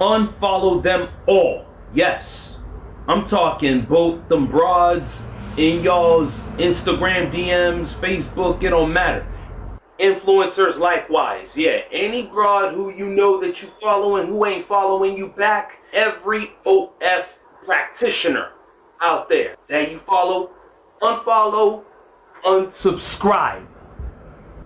Unfollow them all. Yes, I'm talking both them broads in y'all's Instagram DMs, Facebook, it don't matter. Influencers likewise. Yeah, any broad who you know that you following who ain't following you back, every OF practitioner out there that you follow, unfollow, unsubscribe.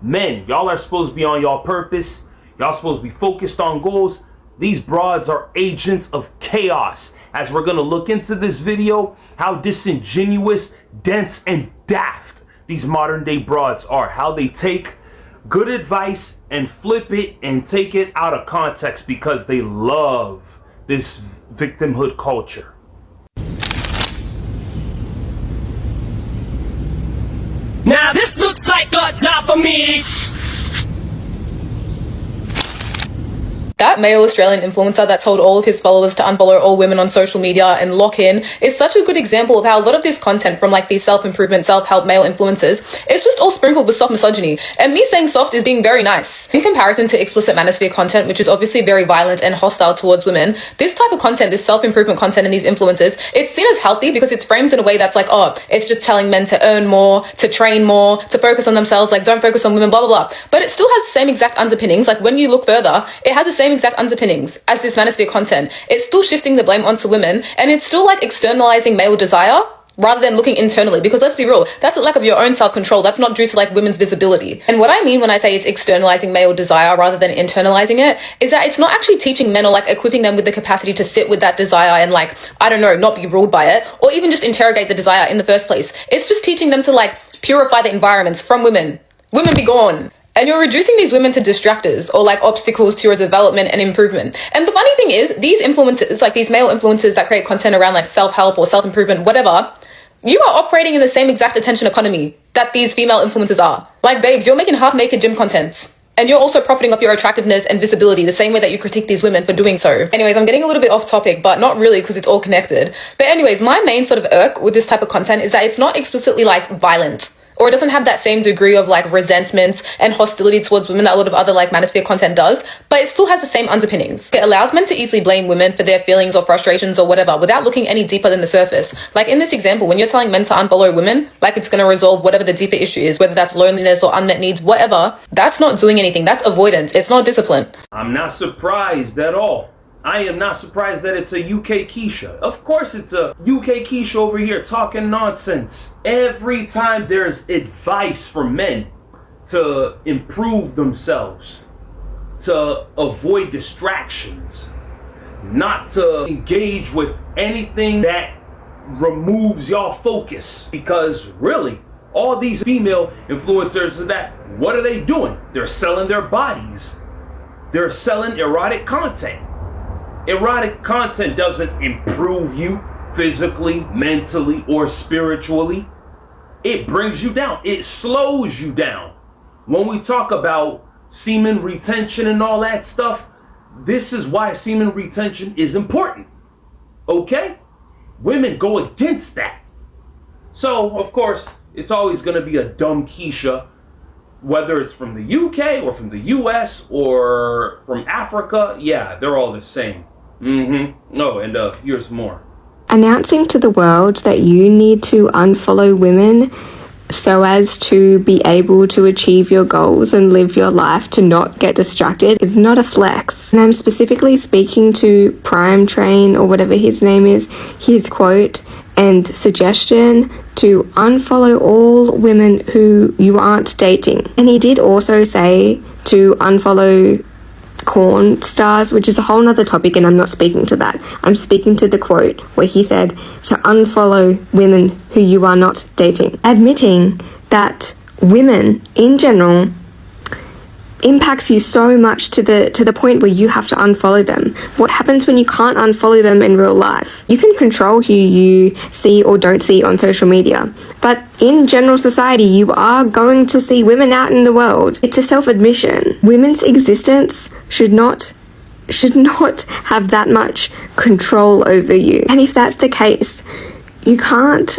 Men, y'all are supposed to be on y'all purpose. Y'all supposed to be focused on goals. These broads are agents of chaos. As we're going to look into this video, how disingenuous, dense, and daft these modern day broads are. How they take good advice and flip it and take it out of context because they love this victimhood culture. Now this looks like a job for me. That male Australian influencer that told all of his followers to unfollow all women on social media and lock in is such a good example of how a lot of this content from like these self-improvement, self-help male influencers is just all sprinkled with soft misogyny. And me saying soft is being very nice. In comparison to explicit manosphere content, which is obviously very violent and hostile towards women, this type of content, this self-improvement content in these influencers, it's seen as healthy because it's framed in a way that's like, oh, it's just telling men to earn more, to train more, to focus on themselves, like don't focus on women, blah, blah, blah. But it still has the same exact underpinnings. Like when you look further, it has the same exact underpinnings as this manosphere content. It's still shifting the blame onto women, and it's still like externalizing male desire rather than looking internally, because let's be real, that's a lack of your own self-control. That's not due to like women's visibility. And what I mean when I say it's externalizing male desire rather than internalizing it is that it's not actually teaching men or like equipping them with the capacity to sit with that desire and like, I don't know, not be ruled by it, or even just interrogate the desire in the first place. It's just teaching them to like purify the environments from women. Women be gone. And you're reducing these women to distractors or like obstacles to your development and improvement. And the funny thing is, these influencers, like these male influencers that create content around like self-help or self-improvement, whatever, you are operating in the same exact attention economy that these female influencers are. Like, babes, you're making half-naked gym contents. And you're also profiting off your attractiveness and visibility the same way that you critique these women for doing so. Anyways, I'm getting a little bit off topic, but not really because it's all connected. But anyways, my main sort of irk with this type of content is that it's not explicitly like violent, or it doesn't have that same degree of like resentment and hostility towards women that a lot of other like manosphere content does, but it still has the same underpinnings. It allows men to easily blame women for their feelings or frustrations or whatever without looking any deeper than the surface. Like in this example, when you're telling men to unfollow women, like it's going to resolve whatever the deeper issue is, whether that's loneliness or unmet needs, whatever, that's not doing anything. That's avoidance. It's not discipline. I'm not surprised at all. I am not surprised that it's a UK Keisha. Of course it's a UK Keisha over here talking nonsense. Every time there's advice for men to improve themselves, to avoid distractions, not to engage with anything that removes y'all focus. Because really, all these female influencers, what are they doing? They're selling their bodies. They're selling erotic content. Erotic content doesn't improve you physically, mentally, or spiritually. It brings you down. It slows you down. When we talk about semen retention and all that stuff, this is why semen retention is important. Okay? Women go against that. So, of course, it's always going to be a dumb Keisha, whether it's from the UK or from the US or from Africa. Yeah, they're all the same. Oh, and here's more. Announcing to the world that you need to unfollow women so as to be able to achieve your goals and live your life to not get distracted is not a flex. And I'm specifically speaking to Prime Train, or whatever his name is, his quote and suggestion to unfollow all women who you aren't dating. And he did also say to unfollow corn stars, which is a whole nother topic, and I'm not speaking to that. I'm speaking to the quote where he said to unfollow women who you are not dating, admitting that women in general impacts you so much to the point where you have to unfollow them. What happens when you can't unfollow them in real life? You can control who you see or don't see on social media, but in general society, you are going to see women out in the world. It's a self-admission. Women's existence should not have that much control over you. And if that's the case, you can't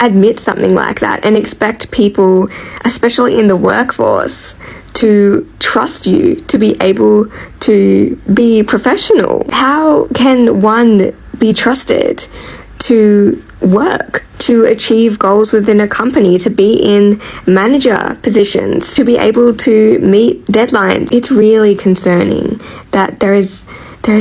admit something like that and expect people, especially in the workforce, to trust you, to be able to be professional? How can one be trusted to work, to achieve goals within a company, to be in manager positions, to be able to meet deadlines? It's really concerning that there is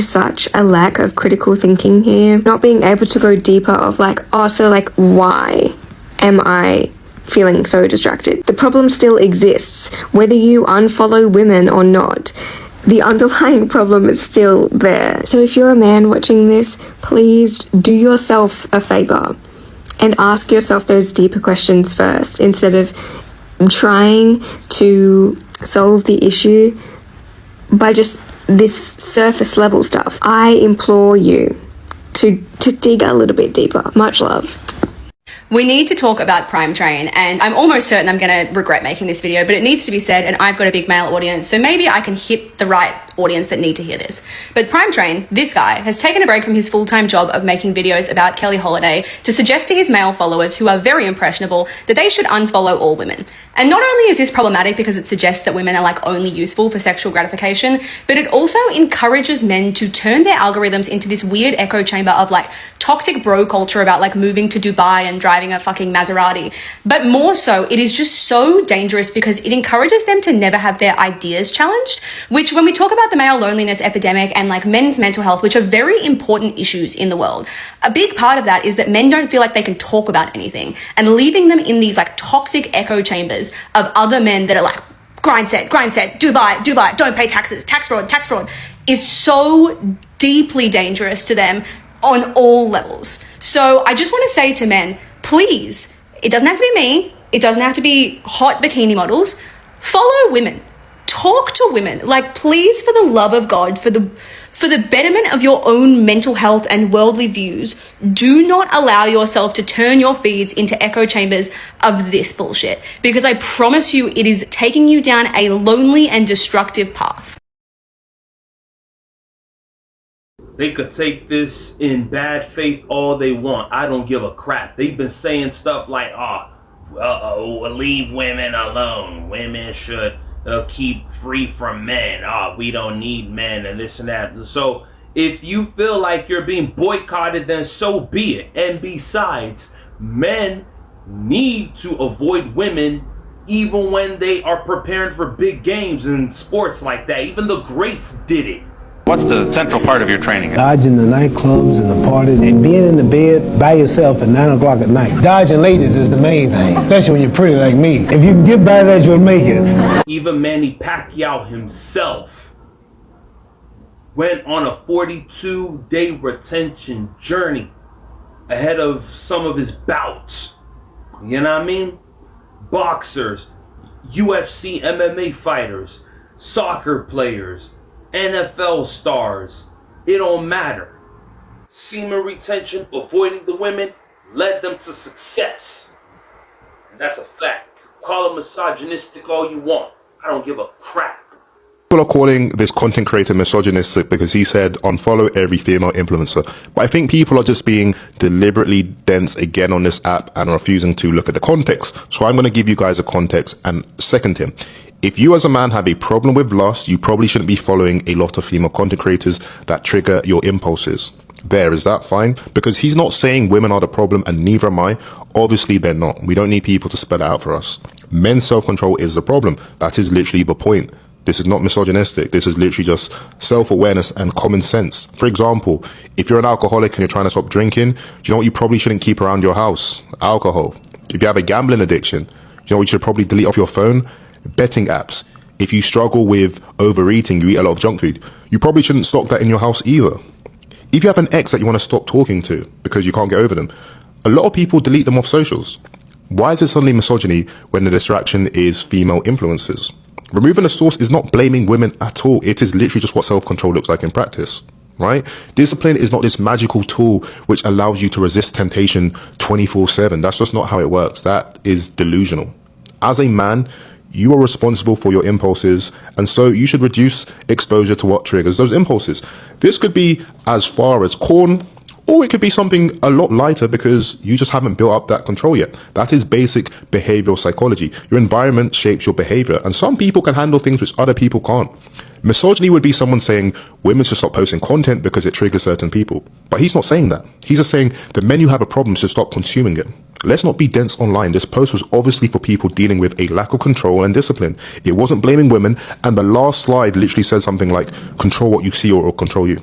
such a lack of critical thinking here, not being able to go deeper of like, oh, so like, why am I feeling so distracted? The problem still exists, whether you unfollow women or not. The underlying problem is still there. So if you're a man watching this, please do yourself a favor and ask yourself those deeper questions first, instead of trying to solve the issue by just this surface level stuff. I implore you to dig a little bit deeper. Much love. We need to talk about Prime Train, and I'm almost certain I'm going to regret making this video, but it needs to be said, and I've got a big male audience, so maybe I can hit the right audience that need to hear this. But Prime Train, this guy, has taken a break from his full-time job of making videos about Kelly Holiday to suggest to his male followers, who are very impressionable, that they should unfollow all women. And not only is this problematic because it suggests that women are like only useful for sexual gratification, but it also encourages men to turn their algorithms into this weird echo chamber of like toxic bro culture about like moving to Dubai and driving a fucking Maserati. But more so, it is just so dangerous because it encourages them to never have their ideas challenged, which when we talk about the male loneliness epidemic and like men's mental health, which are very important issues in the world, a big part of that is that men don't feel like they can talk about anything, and leaving them in these like toxic echo chambers of other men that are like, grind set, Dubai, don't pay taxes, tax fraud, is so deeply dangerous to them on all levels. So I just want to say to men, please, it doesn't have to be me, it doesn't have to be hot bikini models, follow women, talk to women, like please, for the love of God, for the betterment of your own mental health and worldly views, do not allow yourself to turn your feeds into echo chambers of this bullshit, because I promise you it is taking you down a lonely and destructive path. They could take this in bad faith all they want. I don't give a crap. They've been saying stuff like, leave women alone. Women should keep free from men. We don't need men and this and that. So if you feel like you're being boycotted, then so be it. And besides, men need to avoid women even when they are preparing for big games and sports like that. Even the greats did it. What's the central part of your training? Dodging the nightclubs and the parties and being in the bed by yourself at 9 o'clock at night. Dodging ladies is the main thing, especially when you're pretty like me. If you can get by that, you'll make it. Even Manny Pacquiao himself went on a 42-day retention journey ahead of some of his bouts. You know what I mean? Boxers, UFC, MMA fighters, soccer players, NFL stars, it don't matter. Semen retention, avoiding the women, led them to success. And that's a fact. Call it misogynistic all you want. I don't give a crap. People are calling this content creator misogynistic because he said unfollow every female influencer. But I think people are just being deliberately dense again on this app and refusing to look at the context. So I'm going to give you guys a context and second him. If you as a man have a problem with lust, you probably shouldn't be following a lot of female content creators that trigger your impulses. There, is that fine? Because he's not saying women are the problem and neither am I. Obviously they're not. We don't need people to spell it out for us. Men's self-control is the problem. That is literally the point. This is not misogynistic. This is literally just self-awareness and common sense. For example, if you're an alcoholic and you're trying to stop drinking, do you know what you probably shouldn't keep around your house? Alcohol. If you have a gambling addiction, do you know what you should probably delete off your phone? Betting apps. If you struggle with overeating, you eat a lot of junk food, you probably shouldn't stock that in your house either. If you have an ex that you want to stop talking to because you can't get over them, a lot of people delete them off socials. Why is it suddenly misogyny when the distraction is female influencers? Removing the source is not blaming women at all. It is literally just what self-control looks like in practice, right? Discipline is not this magical tool which allows you to resist temptation 24/7. That's just not how it works. That is delusional. As a man, you are responsible for your impulses, and so you should reduce exposure to what triggers those impulses. This could be as far as corn Or it could be something a lot lighter because you just haven't built up that control yet. That is basic behavioral psychology. Your environment shapes your behavior, and some people can handle things which other people can't. Misogyny would be someone saying women should stop posting content because it triggers certain people. But he's not saying that. He's just saying the men who have a problem should stop consuming it. Let's not be dense online. This post was obviously for people dealing with a lack of control and discipline. It wasn't blaming women, and the last slide literally said something like, control what you see or it'll control you.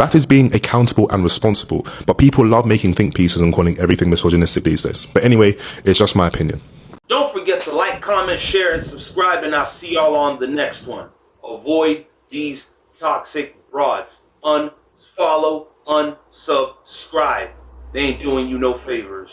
That is being accountable and responsible, but people love making think pieces and calling everything misogynistic these days. But anyway, it's just my opinion. Don't forget to like, comment, share, and subscribe, and I'll see y'all on the next one. Avoid these toxic broads. Unfollow, unsubscribe. They ain't doing you no favors.